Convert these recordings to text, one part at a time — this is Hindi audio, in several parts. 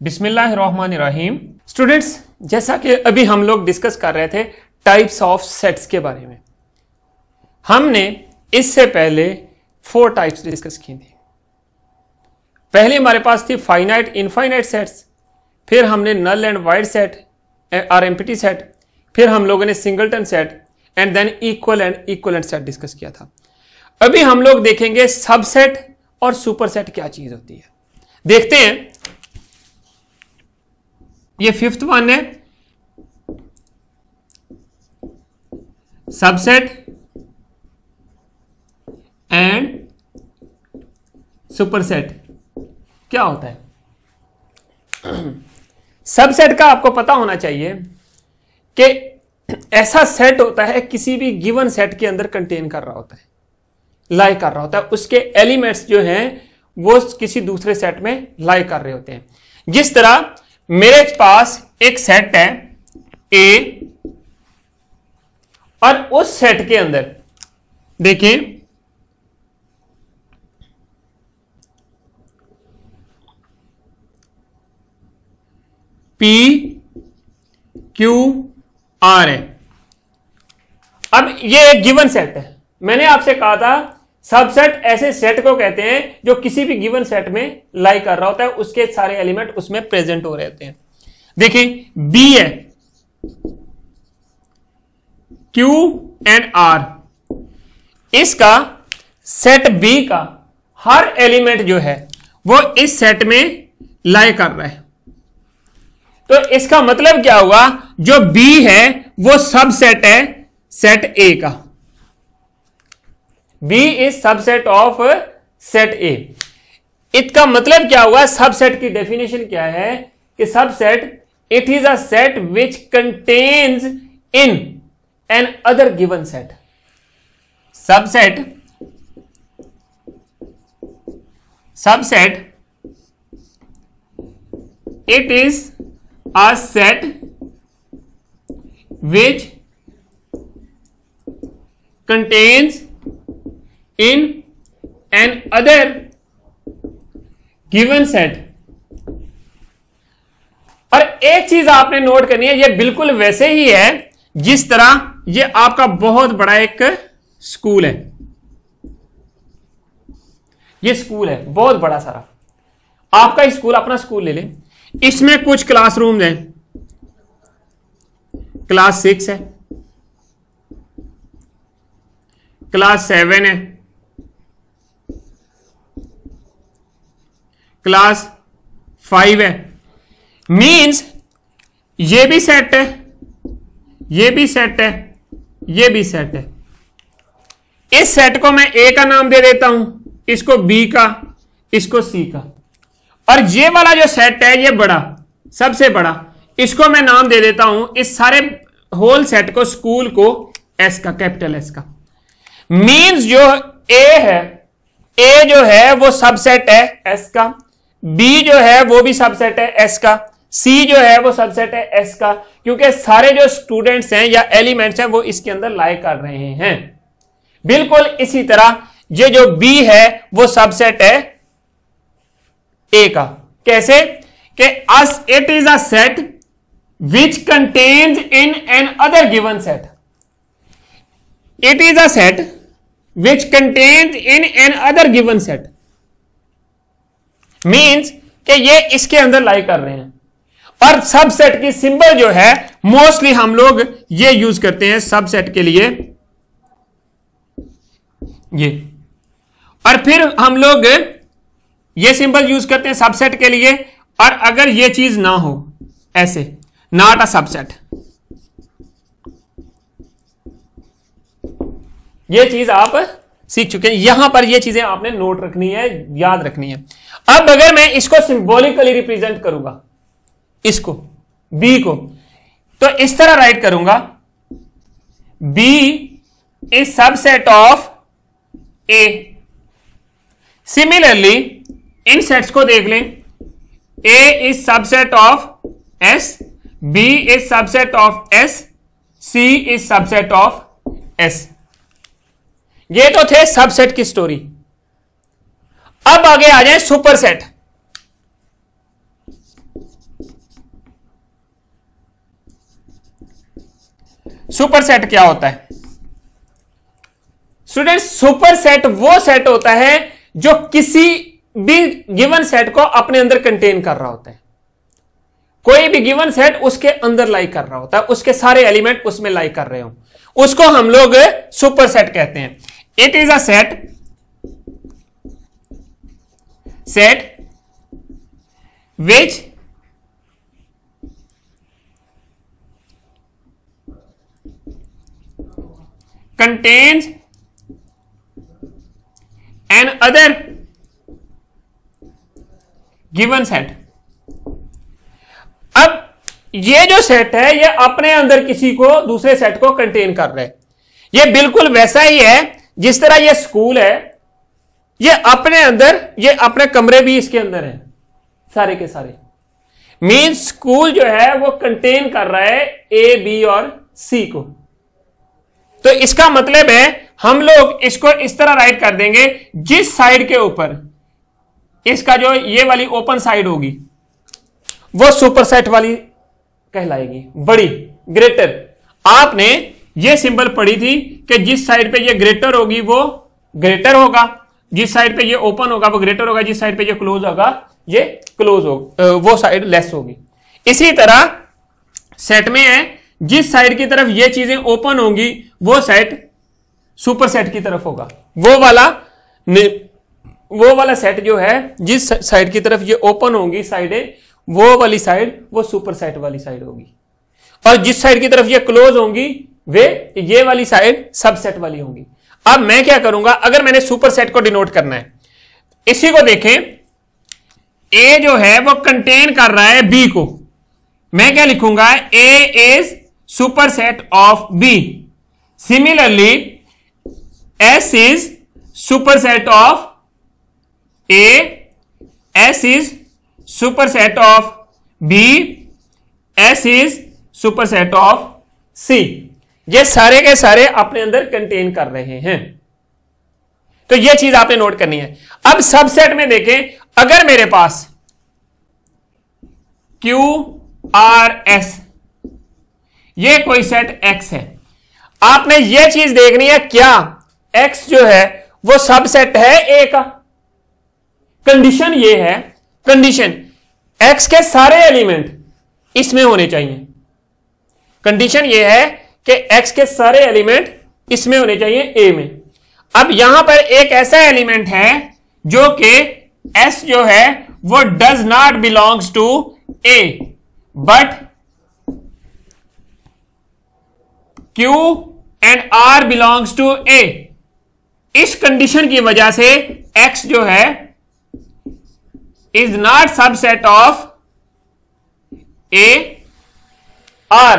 बिस्मिल्लाहिर्रहमानिर्रहीम। स्टूडेंट्स, जैसा कि अभी हम लोग डिस्कस कर रहे थे टाइप्स ऑफ सेट्स के बारे में, हमने इससे पहले 4 टाइप्स डिस्कस की थी। पहले हमारे पास थी फाइनाइट इनफाइनाइट सेट्स, फिर हमने नल एंड वाइड सेट और एम्प्टी सेट, फिर हम लोगों ने singleton set and than equal and equivalent set discuss किया था। अभी हम लोग देखेंगे सबसेट और सुपरसेट क्या चीज होती है। देखते हैं, ये 5th वन है, सबसेट एंड सुपरसेट क्या होता है। सबसेट का आपको पता होना चाहिए कि ऐसा सेट होता है किसी भी गिवन सेट के अंदर कंटेन कर रहा होता है, लाई कर रहा होता है, उसके एलिमेंट्स जो हैं वो किसी दूसरे सेट में लाई कर रहे होते हैं। जिस तरह मेरे पास एक सेट है ए, और उस सेट के अंदर देखिए पी क्यू आर है। अब ये एक गिवन सेट है। मैंने आपसे कहा था सबसेट ऐसे सेट को कहते हैं जो किसी भी गिवन सेट में लाई कर रहा होता है, उसके सारे एलिमेंट उसमें प्रेजेंट हो रहे होते हैं। देखिए बी है, क्यू एंड आर, इसका सेट बी का हर एलिमेंट जो है वो इस सेट में लाई कर रहा है। तो इसका मतलब क्या हुआ, जो बी है वो सबसेट है सेट ए का। B is subset of set ए। इसका मतलब क्या हुआ, सबसेट की डेफिनेशन क्या है कि subset it is a set which contains in N other given set. Subset it is a set which contains in an other given set। और एक चीज आपने नोट करनी है, ये बिल्कुल वैसे ही है जिस तरह ये आपका बहुत बड़ा एक स्कूल है। ये स्कूल है बहुत बड़ा सारा, आपका स्कूल अपना स्कूल ले लें, इसमें कुछ क्लासरूम हैं, क्लास 6 है, क्लास 7 है, क्लास 5 है। मींस ये भी सेट है, ये भी सेट है, ये भी सेट है। इस सेट को मैं ए का नाम दे देता हूं, इसको बी का, इसको सी का, और ये वाला जो सेट है ये बड़ा, सबसे बड़ा, इसको मैं नाम दे देता हूं, इस सारे होल सेट को, स्कूल को एस का, कैपिटल एस का। मींस जो ए है, ए जो है वो सबसेट है एस का, बी जो है वो भी सबसेट है एस का, सी जो है वो सबसेट है एस का, क्योंकि सारे जो स्टूडेंट्स हैं या एलिमेंट्स हैं वो इसके अंदर लाई कर रहे हैं। बिल्कुल इसी तरह ये जो बी है वो सबसेट है ए का। कैसे कि us it is a set which contains in N other given set. It is a set which contains in an other given set means कि ये इसके अंदर लाई कर रहे हैं। और सबसेट की सिंबल जो है मोस्टली हम लोग ये यूज करते हैं सबसेट के लिए, ये, और फिर हम लोग ये सिंबल यूज करते हैं सबसेट के लिए। और अगर ये चीज ना हो, ऐसे नॉट अ सबसेट, ये चीज आप सीख चुके हैं। यहां पर ये चीजें आपने नोट रखनी है, याद रखनी है। अब अगर मैं इसको सिंबॉलिकली रिप्रेजेंट करूंगा, इसको बी को, तो इस तरह राइट करूंगा, B is subset of A. Similarly इन सेट्स को देख लें, A is subset of S, B is subset of S, C is subset of S. ये तो थे सबसेट की स्टोरी। अब आगे आ जाए सुपरसेट। सुपरसेट क्या होता है स्टूडेंट? सुपरसेट वो सेट होता है जो किसी भी गिवन सेट को अपने अंदर कंटेन कर रहा होता है। कोई भी गिवन सेट उसके अंदर लाई कर रहा होता है, उसके सारे एलिमेंट उसमें लाई कर रहे हो, उसको हम लोग सुपरसेट कहते हैं। It is a set which contains an other given set। अब ये जो सेट है ये अपने अंदर किसी को दूसरे सेट को कंटेन कर रहा है। ये बिल्कुल वैसा ही है जिस तरह ये स्कूल है, ये अपने अंदर, ये अपने कमरे भी इसके अंदर है सारे के सारे। मींस स्कूल जो है वो कंटेन कर रहा है ए, बी और सी को। तो इसका मतलब है हम लोग इसको इस तरह राइट कर देंगे, जिस साइड के ऊपर इसका जो ये वाली ओपन साइड होगी वो सुपरसेट वाली कहलाएगी, बड़ी, ग्रेटर। आपने ये सिंबल पढ़ी थी कि जिस साइड पे ये ग्रेटर होगी वो ग्रेटर होगा, जिस साइड पे ये ओपन होगा वो ग्रेटर होगा, जिस साइड पे ये क्लोज होगा ये क्लोज होगा, वो साइड लेस होगी। इसी तरह सेट में है, जिस साइड की तरफ ये चीजें ओपन होंगी वो सेट सुपरसेट की तरफ होगा। वो वाला सेट जो है जिस साइड की तरफ ये ओपन होंगी साइडें, वो वाली साइड वो सुपरसेट वाली साइड होगी, और जिस साइड की तरफ ये क्लोज होंगी वे ये वाली साइड सबसेट वाली होंगी। अब मैं क्या करूंगा, अगर मैंने सुपरसेट को डिनोट करना है, इसी को देखें, ए जो है वो कंटेन कर रहा है बी को, मैं क्या लिखूंगा, A is superset of B. Similarly S is superset of A, S is superset of B, S is superset of C. ये सारे के सारे अपने अंदर कंटेन कर रहे हैं, तो ये चीज आपने नोट करनी है। अब सबसेट में देखें, अगर मेरे पास Q R S ये कोई सेट X है, आपने ये चीज देखनी है क्या X जो है वो सबसेट है A का। कंडीशन ये है, कंडीशन X के सारे एलिमेंट इसमें होने चाहिए। कंडीशन ये है कि X के सारे एलिमेंट इसमें होने चाहिए A में। अब यहां पर एक ऐसा एलिमेंट है जो कि S जो है वो does not belongs to A but Q and R belongs to A। इस कंडीशन की वजह से X जो है is not subset of A R।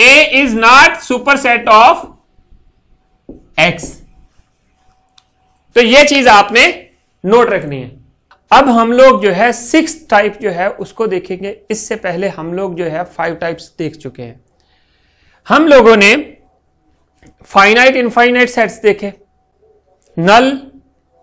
A is not superset of X। तो यह चीज आपने नोट रखनी है। अब हम लोग जो है 6 टाइप जो है उसको देखेंगे। इससे पहले हम लोग जो है 5 टाइप्स देख चुके हैं। हम लोगों ने फाइनाइट इनफाइनाइट सेट्स देखे, नल,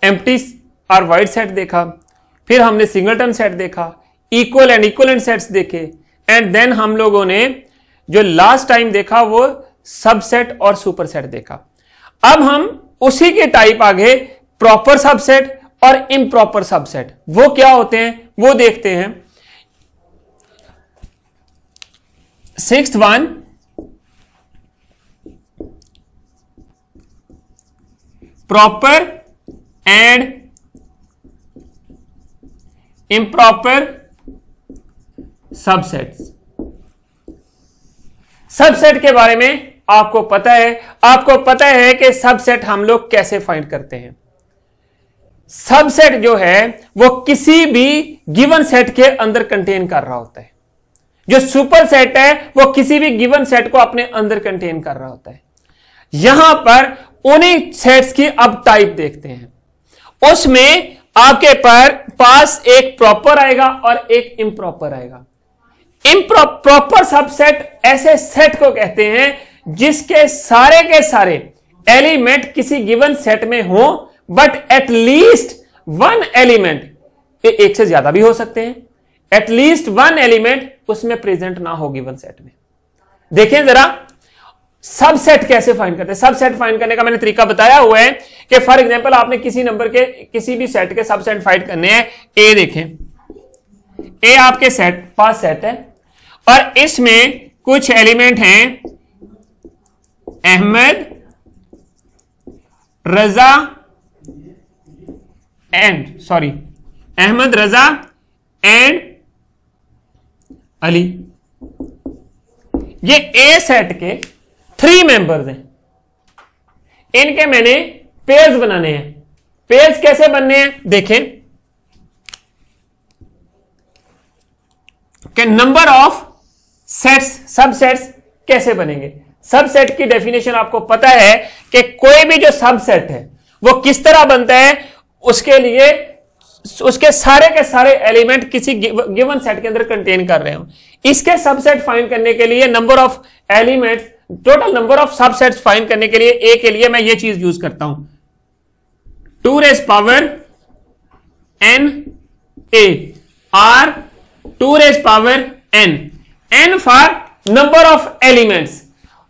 एम्प्टी और वाइड सेट देखा, फिर हमने सिंगलटन सेट देखा, इक्वल एंड इक्वलेंट सेट्स देखे, एंड देन हम लोगों ने जो लास्ट टाइम देखा वो सबसेट और सुपरसेट देखा। अब हम उसी के टाइप आगे प्रॉपर सबसेट और इम्प्रॉपर सबसेट वो क्या होते हैं वो देखते हैं। 6th one, proper and improper subsets. Subset के बारे में आपको पता है कि सबसेट हम लोग कैसे फाइंड करते हैं। सबसेट जो है वो किसी भी गिवन सेट के अंदर कंटेन कर रहा होता है। जो सुपर सेट है वो किसी भी गिवन सेट को अपने अंदर कंटेन कर रहा होता है। यहां पर उन्हीं सेट्स की अब टाइप देखते हैं। उसमें आपके पास एक प्रॉपर आएगा और एक इम्प्रॉपर आएगा। प्रॉपर सबसेट ऐसे सेट को कहते हैं जिसके सारे के सारे एलिमेंट किसी गिवन सेट में हो, but at least one element ये एक से ज्यादा भी हो सकते हैं, एटलीस्ट वन एलिमेंट उसमें प्रेजेंट ना हो गिवन सेट में। देखें जरा सबसेट कैसे फाइंड करते हैं। सबसेट फाइंड करने का मैंने तरीका बताया हुआ है कि फॉर एग्जांपल आपने किसी नंबर के किसी भी सेट के सबसेट फाइंड करने हैं। ए देखें, ए आपके सेट पास सेट है और इसमें कुछ एलिमेंट हैं अहमद, रजा अहमद, रजा एंड अली। ये ए सेट के 3 मेंबर्स हैं। इनके मैंने पेयर्स बनाने हैं। पेयर्स कैसे बनने हैं देखें कि नंबर ऑफ सेट्स सबसेट्स कैसे बनेंगे। सबसेट की डेफिनेशन आपको पता है कि कोई भी जो सबसेट है वो किस तरह बनता है, उसके लिए उसके सारे के सारे एलिमेंट किसी गिवन सेट के अंदर कंटेन कर रहे हो। इसके सबसेट फाइंड करने के लिए number of elements, total number of subsets find करने के लिए ए के लिए मैं ये चीज यूज करता हूं 2 raise power n a or 2 raise power n for number of elements।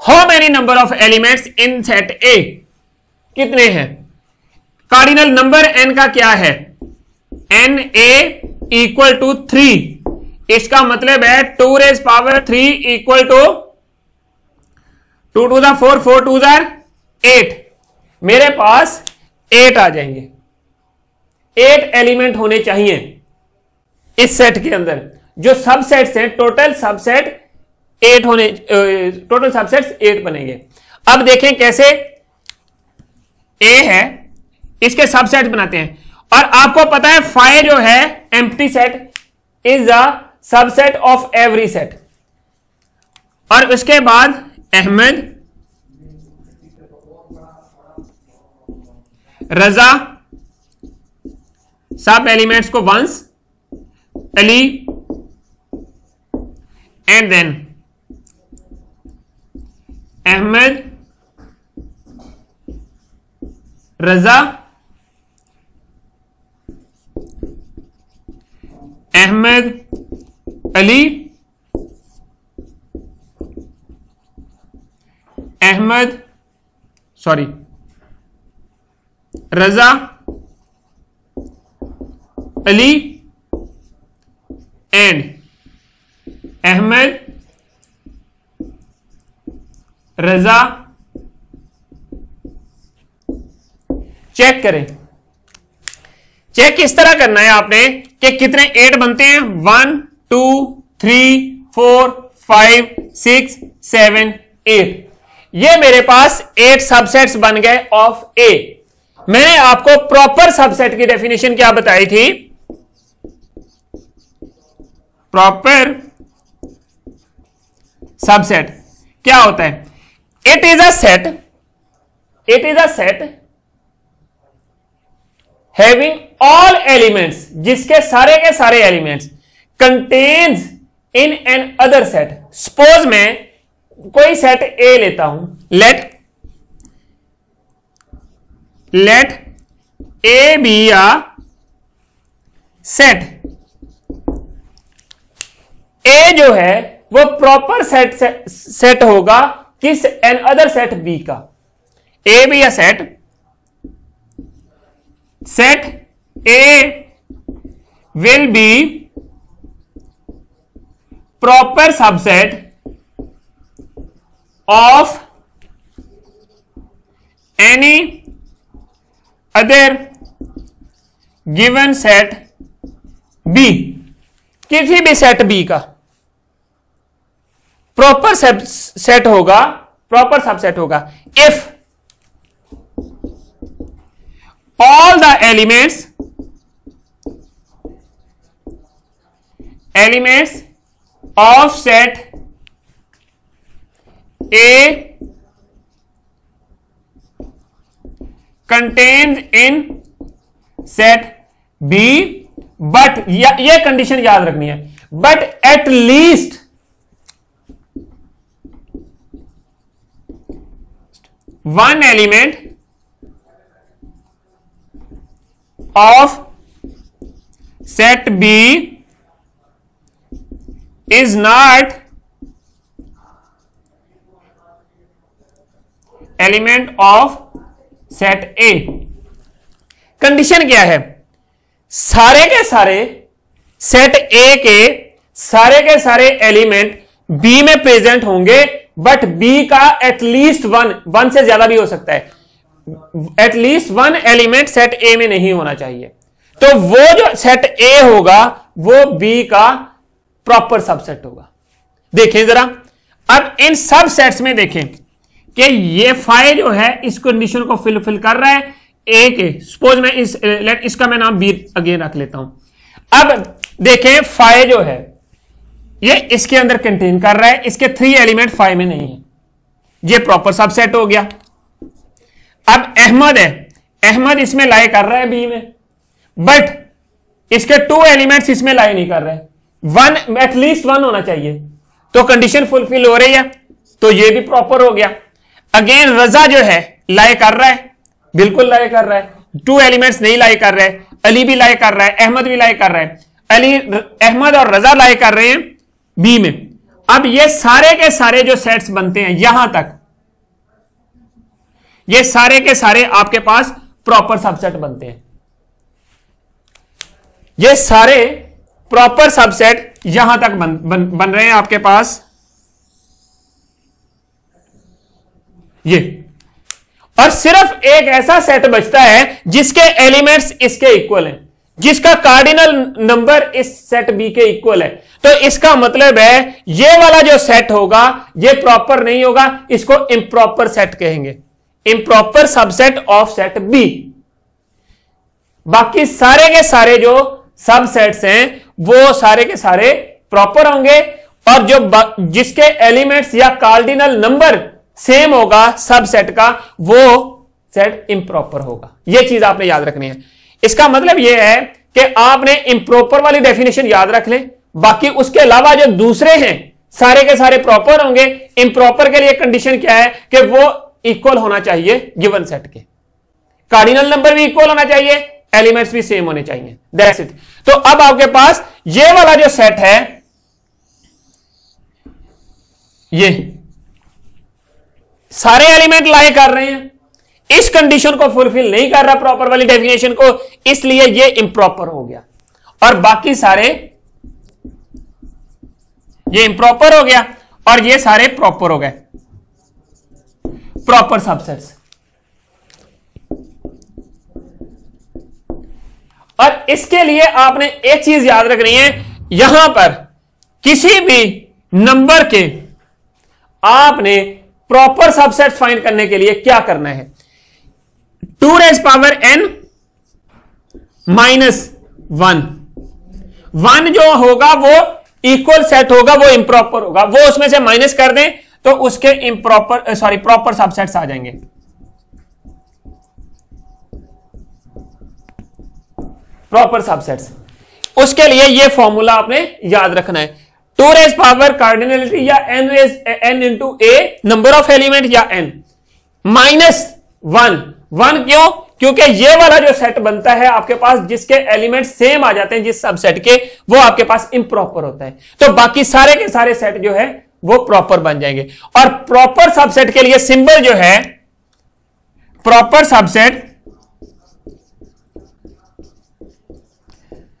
how many number of elements in set A कितने हैं। कार्डिनल नंबर n का क्या है, n a इक्वल टू 3। इसका मतलब है 2 raise power 3 equal to 2 to the 4, 4 to the 8। मेरे पास 8 आ जाएंगे। 8 एलिमेंट होने चाहिए इस सेट के अंदर। जो सबसेट्स हैं टोटल सबसेट 8 होने, टोटल सबसेट्स 8 बनेंगे। अब देखें कैसे ए है, इसके सबसेट बनाते हैं। और आपको पता है फाइ जो है empty set is the subset of every set. और उसके बाद अहमद, रजा सब एलिमेंट्स को once, Ali and then Ahmad, Raza, Ahmad, Ali, Ahmad sorry Raza, Ali and Ahmad, Raza. Check करें, चेक किस तरह करना है आपने कि कितने 8 बनते हैं। 1 2 3 4 5 6 7 8। ये मेरे पास 8 सबसेट्स बन गए ऑफ ए। मैंने आपको प्रॉपर सबसेट की डेफिनेशन क्या बताई थी। प्रॉपर सबसेट क्या होता है, it is a set having all elements, जिसके सारे के सारे elements contains in another set. Suppose मैं कोई सेट ए लेता हूं, let A B a set. A जो है वो प्रॉपर सेट होगा किस, एन अदर सेट बी का। ए B a set A will be proper subset of any other given set B। किसी भी सेट B का प्रॉपर सेट होगा, प्रॉपर सबसेट होगा if all the elements of set A contained in set B, but ये कंडीशन याद रखनी है, but at least one element of set B is not element of set A. Condition क्या है? सारे के सारे सेट ए के सारे एलिमेंट बी में प्रेजेंट होंगे, बट बी का एटलीस्ट वन से ज्यादा भी हो सकता है, at least one element set A में नहीं होना चाहिए। तो वो जो सेट ए होगा वो बी का प्रॉपर सबसेट होगा। देखें जरा, अब इन सब सेट्स में देखें कि ये फाइ जो है इस कंडीशन को फिल कर रहा है ए के। सपोज मैं इसका मैं नाम बी अगेन रख लेता हूं। अब देखें फाइ जो है ये इसके अंदर कंटेन कर रहा है, इसके 3 एलिमेंट फाइ में नहीं है, ये प्रॉपर सबसेट हो गया। अब अहमद है, अहमद इसमें लाई कर रहा है बी में, बट इसके 2 एलिमेंट्स इसमें लाई नहीं कर रहे, वन एटलीस्ट वन होना चाहिए, तो कंडीशन फुलफिल हो रही है, तो ये भी प्रॉपर हो गया। अगेन रजा जो है लाई कर रहा है, बिल्कुल लाई कर रहा है, 2 एलिमेंट्स नहीं लाई कर रहे, अली भी लाई कर रहा है, अहमद भी लाई कर रहा है, अहमद और रजा लाई कर रहे हैं बी में। अब ये सारे के सारे जो सेट्स बनते हैं यहां तक, ये सारे के सारे आपके पास प्रॉपर सबसेट बनते हैं। ये सारे प्रॉपर सबसेट यहां तक बन रहे हैं आपके पास, ये। और सिर्फ एक ऐसा सेट बचता है जिसके एलिमेंट्स इसके इक्वल हैं, जिसका कार्डिनल नंबर इस सेट बी के इक्वल है। तो इसका मतलब है ये वाला जो सेट होगा ये प्रॉपर नहीं होगा, इसको इम्प्रॉपर सेट कहेंगे, improper subset of set B. बाकी सारे के सारे जो सबसेट्स हैं वो सारे के सारे प्रॉपर होंगे, और जो जिसके एलिमेंट्स या कार्डिनल नंबर सेम होगा सबसेट का, वो सेट इम्प्रॉपर होगा। यह चीज आपने याद रखनी है। इसका मतलब यह है कि आपने इम्प्रॉपर वाली डेफिनेशन याद रख ले, बाकी उसके अलावा जो दूसरे हैं सारे के सारे प्रॉपर होंगे। इम्प्रॉपर के लिए कंडीशन क्या है कि वो इक्वल होना चाहिए गिवन सेट के, कार्डिनल नंबर भी इक्वल होना चाहिए, एलिमेंट्स भी सेम होने चाहिए, दैट्स इट। तो अब आपके पास ये वाला जो सेट है, ये सारे एलिमेंट लाई कर रहे हैं, इस कंडीशन को फुलफिल नहीं कर रहा प्रॉपर वाली डेफिनेशन को, इसलिए ये इम्प्रॉपर हो गया। और बाकी सारे ये इम्प्रॉपर हो गया और ये सारे प्रॉपर हो गए, प्रॉपर सबसेट्स। और इसके लिए आपने एक चीज याद रखनी है, यहां पर किसी भी नंबर के आपने प्रॉपर सबसेट फाइंड करने के लिए क्या करना है, 2n -1 1 जो होगा वो इक्वल सेट होगा, वो इंप्रॉपर होगा, वो उसमें से माइनस कर दें तो उसके प्रॉपर सबसेट्स आ जाएंगे। प्रॉपर सबसेट्स, उसके लिए ये फॉर्मूला आपने याद रखना है, 2 कार्डिनलिटी या n into A number of element या n -1 क्यों? क्योंकि ये वाला जो सेट बनता है आपके पास जिसके एलिमेंट सेम आ जाते हैं जिस सबसेट के, वो आपके पास इम्प्रॉपर होता है। तो बाकी सारे के सारे सेट जो है वो प्रॉपर बन जाएंगे। और प्रॉपर सबसेट के लिए सिंबल जो है, प्रॉपर सबसेट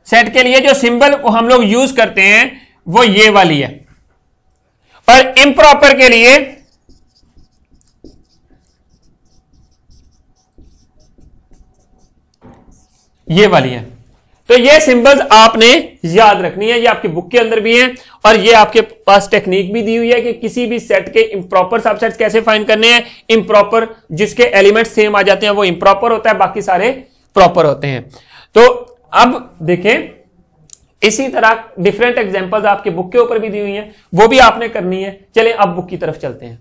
सेट के लिए जो सिंबल हम लोग यूज करते हैं वो ये वाली है, और इम्प्रॉपर के लिए ये वाली है। तो ये सिंबल्स आपने याद रखनी है, ये आपकी बुक के अंदर भी हैं, और ये आपके पास टेक्निक भी दी हुई है कि किसी भी सेट के इम्प्रॉपर सबसेट्स कैसे फाइंड करने हैं। इम्प्रॉपर जिसके एलिमेंट सेम आ जाते हैं वो इम्प्रॉपर होता है, बाकी सारे प्रॉपर होते हैं। तो अब देखें, इसी तरह डिफरेंट एग्जांपल्स आपके बुक के ऊपर भी दी हुई हैं, वो भी आपने करनी है। चलें अब बुक की तरफ चलते हैं।